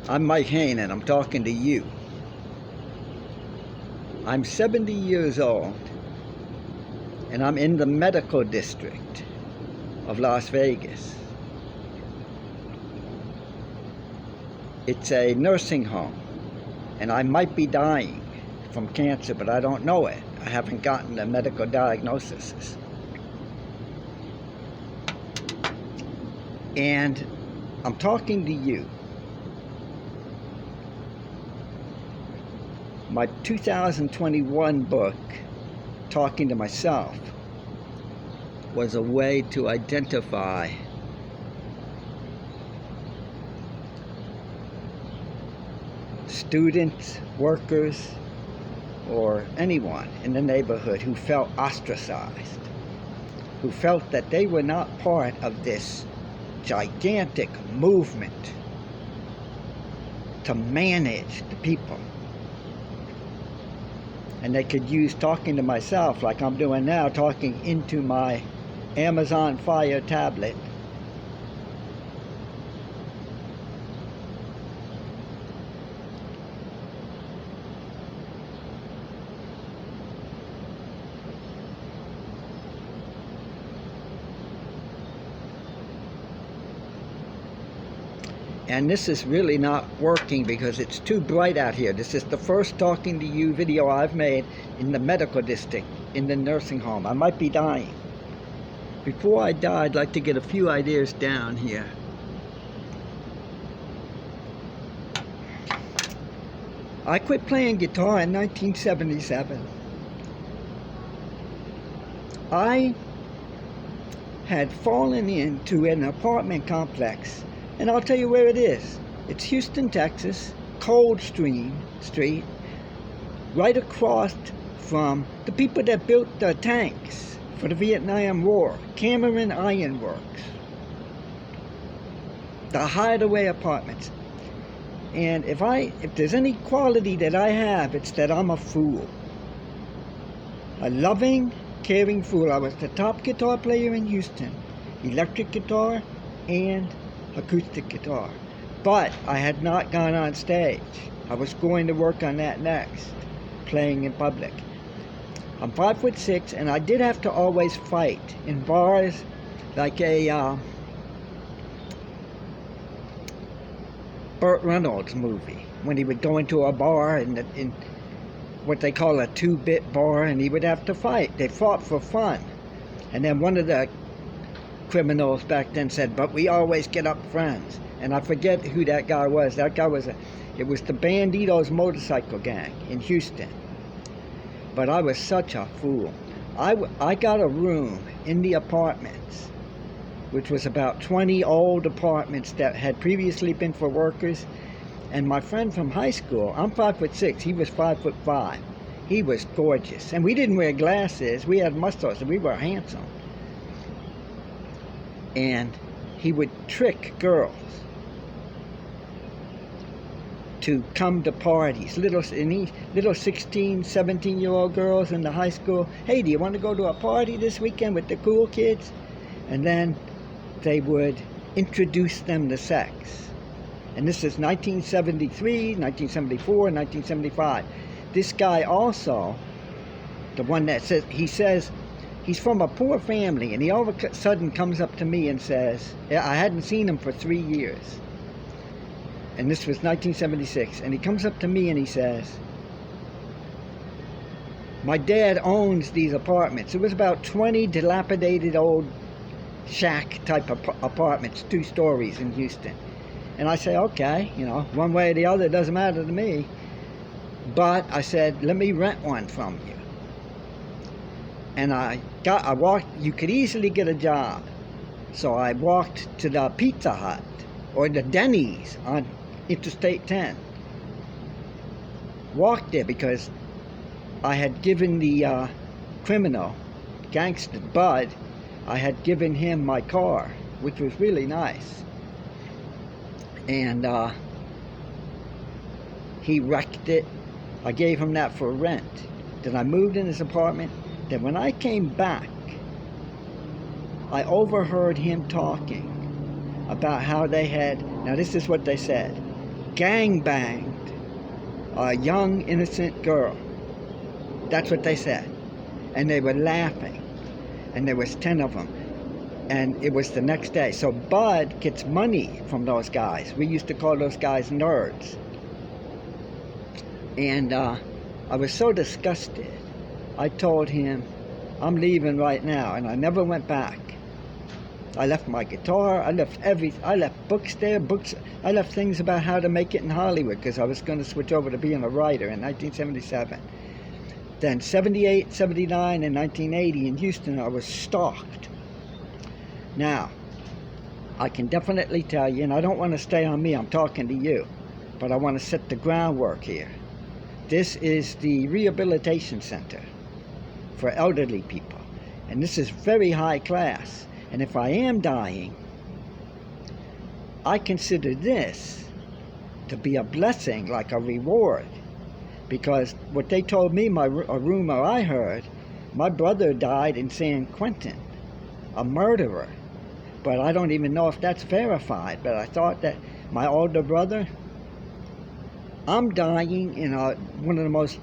I'm Mike Hayne, and I'm talking to you. I'm 70 years old, and I'm in the medical district of Las Vegas. It's a nursing home, and I might be dying from cancer, but I don't know it. I haven't gotten a medical diagnosis. And I'm talking to you. My 2021 book, Talking to Myself, was a way to identify students, workers, or anyone in the neighborhood who felt ostracized, who felt that they were not part of this gigantic movement to manage the people. And they could use talking to myself, like I'm doing now, talking into my Amazon Fire tablet. And this is really not working because it's too bright out here. This is the first talking to you video I've made in the medical district, in the nursing home. I might be dying. Before I die, I'd like to get a few ideas down here. I quit playing guitar in 1977. I had fallen into an apartment complex. And I'll tell you where it is. It's Houston, Texas, Coldstream Street, right across from the people that built the tanks for the Vietnam War, Cameron Iron Works, the Hideaway Apartments. And if there's any quality that I have, it's that I'm a fool. A loving, caring fool. I was the top guitar player in Houston, electric guitar and acoustic guitar, but I had not gone on stage. I was going to work on that next, playing in public. I'm 5'6", and I did have to always fight in bars, like a Burt Reynolds movie, when he would go into a bar in what they call a 2-bit bar, and he would have to fight. They fought for fun, and then one of the criminals back then said, "But we always get up friends." And I forget who that guy was. That guy was it was the Banditos motorcycle gang in Houston. But I was such a fool. I got a room in the apartments, which was about 20 old apartments that had previously been for workers. And my friend from high school, I'm 5'6", he was 5'5". He was gorgeous. And we didn't wear glasses. We had mustaches, and we were handsome. And he would trick girls to come to parties, little 16, 17-year-old girls in the high school. "Hey, do you want to go to a party this weekend with the cool kids?" And then they would introduce them to sex. And this is 1973, 1974, 1975. This guy also, the one that says, he's from a poor family, and he all of a sudden comes up to me and says, I hadn't seen him for 3 years. And this was 1976. And he comes up to me and he says, "My dad owns these apartments." It was about 20 dilapidated old shack type of apartments, 2 stories in Houston. And I say, "Okay, one way or the other, it doesn't matter to me." But I said, "Let me rent one from you." And I walked, you could easily get a job. So I walked to the Pizza Hut or the Denny's on Interstate 10. Walked there because I had given the criminal, gangster Bud, I had given him my car, which was really nice. And he wrecked it. I gave him that for rent. Then I moved in his apartment. Then when I came back, I overheard him talking about how they had, now this is what they said, gangbanged a young innocent girl. That's what they said. And they were laughing. And there was 10 of them. And it was the next day. So Bud gets money from those guys. We used to call those guys nerds. And I was so disgusted. I told him, I'm leaving right now. And I never went back. I left my guitar. I left books there. I left things about how to make it in Hollywood, because I was going to switch over to being a writer in 1977. Then 78, 79, and 1980 in Houston, I was stalked. Now, I can definitely tell you, and I don't want to stay on me, I'm talking to you, but I want to set the groundwork here. This is the rehabilitation center for elderly people, and this is very high class. And if I am dying, I consider this to be a blessing, like a reward. Because what they told me, a rumor I heard, my brother died in San Quentin, a murderer. But I don't even know if that's verified. But I thought that my older brother, I'm dying in one of the most